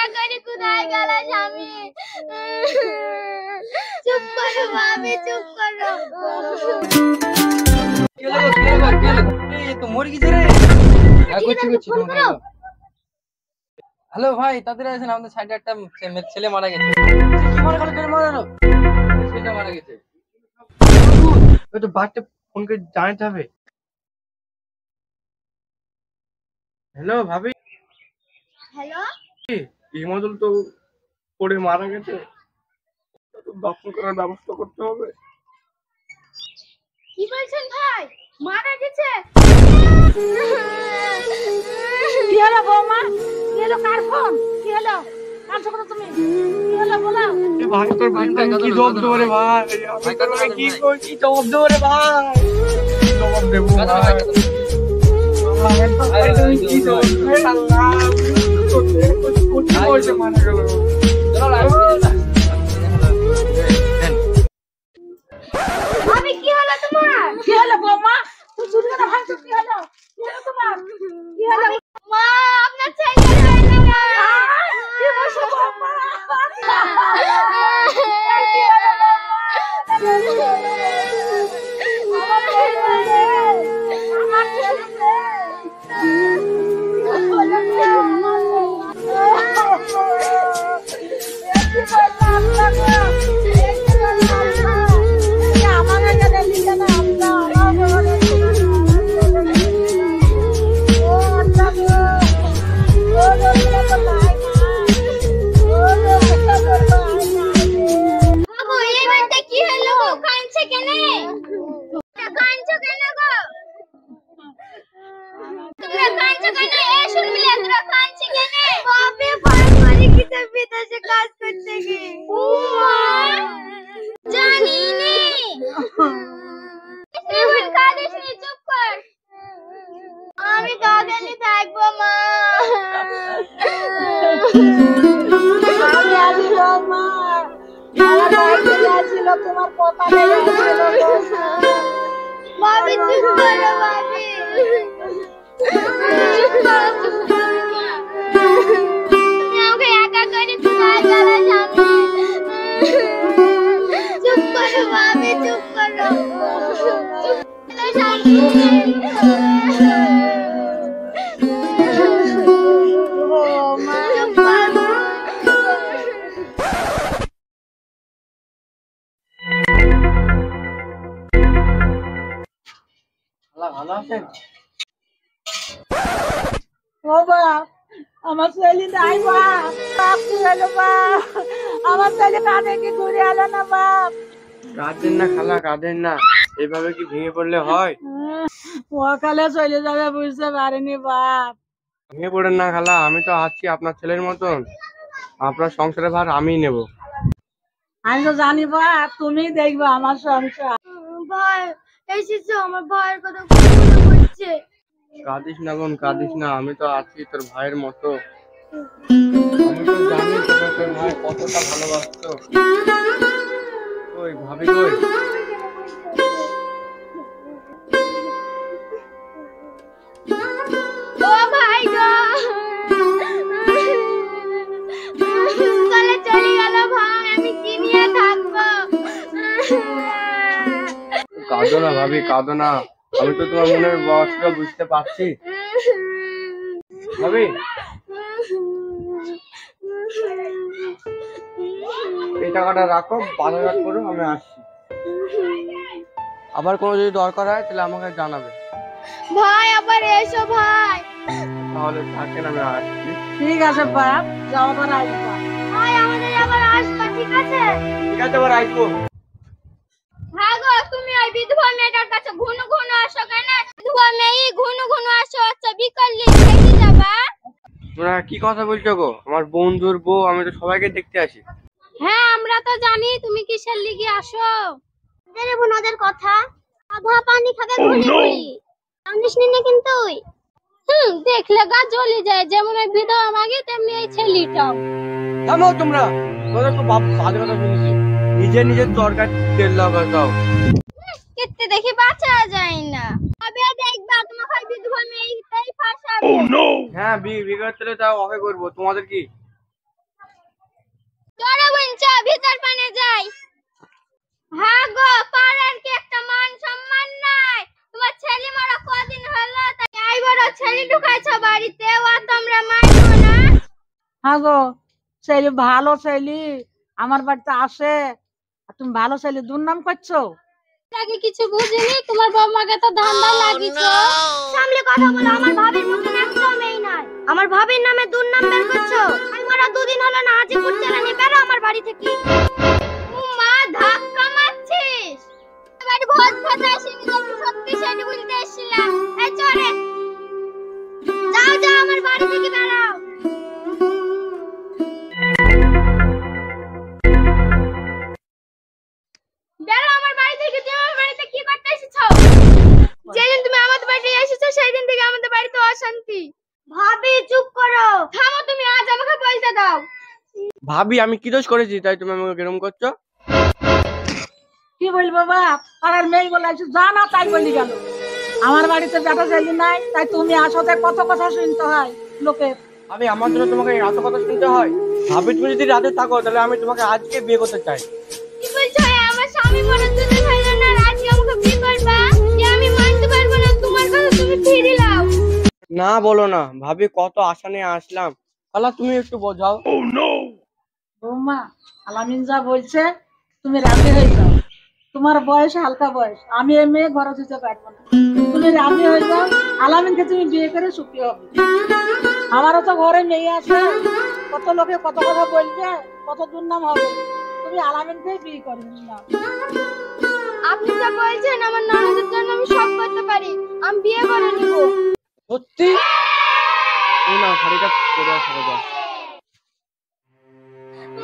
একা করে কোথায় গেল স্বামী? চুপ করো ভাবি, চুপ করো। হ্যালো ভাই, তাদের আছেন আমাদের সাইডে একটা ছেলে মারা গেছে। ছেলেটা মারা গেছে। বাচ্চা ফোন করে জানাতে হবে। হ্যালো ভাবি, হ্যালো, ইমাদুল তো পড়ে মারা গেছে, দর্শন করার ব্যবস্থা করতে হবে। কি বলছেন ভাই? মারা গেছে? কি হলো বৌমা? কি হলো? কার ফোন? কি হলো? কাঁদছো কেন তুমি? কি হলো বলো? ভাই তোর বাচ্চা কি জবাব দেবো রে ভাই? আমি তোকে কি করছি জবাব দেবো রে ভাই? জবাব দেবো ভাই? কি জবাব দেবো? আল্লাহ মারা গেল। ভাবি কি হলো তোমার? কি হলো বৌমা? তুমি চুরি করে ভাঙছো, কি হলো? কি হলো তোমার? কি হলো? মা, আপনার ছেলে হয়ে গেল। কি বলছো বৌমা? কি হলো বৌমা? আমার বাবু, এই বাড়িতে কি হলো গো? কাঁদছে কেন? কাঁদছো কেন গো? তোমরা কাঁদছো কেন? এই শুনবিলে তোরা কাঁদছে কেন? বাপে ভাই মারি কিসে বিদেশে কাজ করতে গিয়ে। ও মা, জানি নি। এখন কাঁদিস নি, চুপ কর। আমি কাঁদেনি থাকবো মা। আমি আছি বৌমা, আমার বাড়িতে যাচ্ছিল, তোমার কথা লেগেছিল বৌমা। ভাবি চুপ করো ভাবি। চুপ করো, চুপ করো। তুমি আমাকে একা করে কোথায় গেল স্বামী? চুপ করো ভাবি, চুপ করো। চুপ করো স্বামী। বৌমা চুপ করো। ভালো আছেন? ও বাপ, আমার ছেলে নাই বাপ। বাপ কি হলো বাপ? আমার ছেলে কাঁদে কি ঘুরে এলো না বাপ? কাঁদেন না খালা, কাঁদেন না। এইভাবে কি ভেঙে পড়লে হয়? সকালে চলে যাবে বুঝতে পারিনি বাপ। ভেঙে পড়েন না খালা, আমি তো আছি আপনার ছেলের মতন। আপনার সংসারের ভার আমিই নেব। আমি তো জানি বাপ, তুমি দেখবে আমার সংসার। ভাই এসেছো, আমার ভাইয়ের কথা খুব মনে পড়ছে। কাঁদিস না বোন, কাঁদিস না, আমি তো আছি তোর ভাইয়ের মতো। আমি তো জানি তোকে তোর ভাই কতটা ভালোবাসতো। ওই ভাবি কই? ও ভাই গো, চলে চলে গেল ভাই, আমি কি নিয়ে থাকবো? কাঁদো না ভাবি, কাঁদো না। আমি তো তোমার মনের বয়সটা বুঝতে পারছি। ভাবি, এই টাকাটা রাখো, বাজার করো, আমি আসছি। আবার কোনো যদি দরকার হয় তাহলে আমাকে জানাবে। ভাই আবার এসো ভাই। তাহলে থাকেন, আমি আসছি। ঠিক আছে বাপ, যাও আবার আসবা। ভাই আমাদের আবার আসবা, ঠিক আছে? ঠিক আছে, আবার আসবো। হ্যাঁ গো, তুমি ওই বিধবা মেয়েটার কাছে ঘন ঘন আসো কেন? বিধবা মেয়ে ঘন ঘন আসো, আচ্ছা বিকালে দেখে যাবা। তোমরা কি কথা বলছো গো? আমার বন্ধুর বউ, আমি তো সবাইকে দেখতে আসি। হ্যাঁ আমরা তো জানি তুমি কিসের লিগে আসো। ওদের বোনদের কথা আধা পানি খাবে ঘুরি ঘুরি, জানিস নি না কিন্তু। দেখলে গা জ্বলে যায়, যেমন ওই বিধবা মাগে তেমনি এই ছেলেটাও। থামো তোমরা, তোমরা তো বাজে কথা শুনেছি। নিজের দরকার তেল লাগাও। কেতে দেখি বাঁচা যায় না। তবে দেখবা তোমাকে ওই বিধবা মেয়েটাই ফাঁসাবে। হ্যাঁ, বিগত তেলে তাও অপেক্ষা করবো, তোমাদের কি? চলো বোন চ ভিতর পানে যাই। হ্যাঁ গো, পাড়ার কি একটা মান সম্মান নাই? তোমার ছেলে মারা কদিন হলো, তাই বড় ছেলে ঢুকাইছো বাড়িতে, ও তোমরা মানবো না? হ্যাঁ গো, ছেলে ভালো ছেলে আমার বাড়িতে আসে, আর তুমি ভালো ছেলে দুর্নাম করছো। আগে কিছু বুঝিনি, তোমার বৌমাকে তো ধান্দা লাগিয়েছো। সামনে কথা বলো, আমার ভাবির মতন একদম এই নয়। আমার ভাবির নামে দুর্নাম বের করছো। আমি মারা দুদিন হলো না, হাজিপুর চালানি বেরো আমার বাড়ি থেকে। মা ধাক্কা মারছিস? বাড়ি ভোজ খেতে আসিনি, আমি সত্যি সেটা বলতে এসেছিলাম। এই চলে যাও যাও, আমার বাড়ি থেকে বেরাও। বেরো আমার বাড়ি থেকে। তুমি আমার বাড়িতে কি করতে এসেছো? যেদিন তুমি আমাদের বাড়িতে এসেছো সেই দিন থেকে আমাদের বাড়িতে অশান্তি। ভাবি চুপ করো। থামো তুমি, আজ আমাকে পয়সা দাও। ভাবি আমি কি দোষ করেছি তাই তুমি আমাকে এরকম করছো? কি বলবো বাপ, পাড়ার মেয়ে বলে যা না তাই বলি গেল। আমার বাড়িতে বেটা ছেলে নাই, তাই তুমি আসতে কত কথা শুনতে হয় লোকের। ভাবি আমার জন্য তোমাকে এত কথা শুনতে হয়? ভাবি তুমি যদি রাতে থাকো তাহলে আমি তোমাকে আজকে বিয়ে করতে চাই। কি বলছো? আমার স্বামী মরে দুদিন হলো না, আজকে আমাকে বিয়ে করবা? যে আমি মানতে পারবো না, তোমার কথা তুমি ফিরে নাও। না বলো না ভাবি, কত আশা নিয়ে আসলাম, তাহলে তুমি একটু বোঝাও। বৌমা, আলামিন যা বলছে তুমি রাজি হয়ে যাও। তোমার বয়স হালকা বয়স, আমি এ মেয়ে ঘরে দিতে পারবো না। তুমি রাজি হয়ে যাও, আলামিনকে তুমি বিয়ে করে সুখী হবে। আমারও তো ঘরে মেয়ে আছে, কত লোকে কত কথা বলবে, কত দুর্নাম হবে। তুমি আলামিনকে বিয়ে করে না। আপনি যা বলছেন আমার ননদের জন্য আমি সব করতে পারি, আমি বিয়ে করে নিব। সত্যি? এই না শাড়িটা পরে আসা যাও।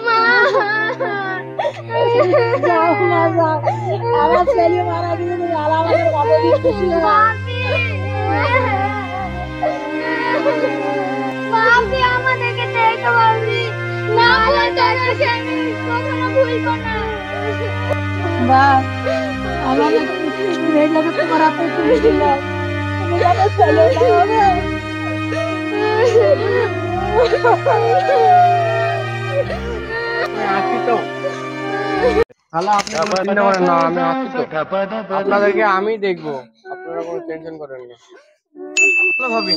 মা যাও না যাও, আমার ছেলে মারা গেলে তুমি আলামিনের কথা দিয়ে খুশি হবে। ভাবি আমাদেরকে দেখো ভাবি, না হলে তাদেরকে আমি কখনো ভুলবো না। বাপ, আমার মেয়েটাকে তোমার হাতে তুলে দিলাম, তুমি যাতে ছেলে না হবে। আমি আছি তো, তাহলে আপনি কোনো চিন্তা করেন না, আমি আছি তো, আপনাদেরকে আমি দেখবো, আপনারা কোনো টেনশন করেন না। ভাবি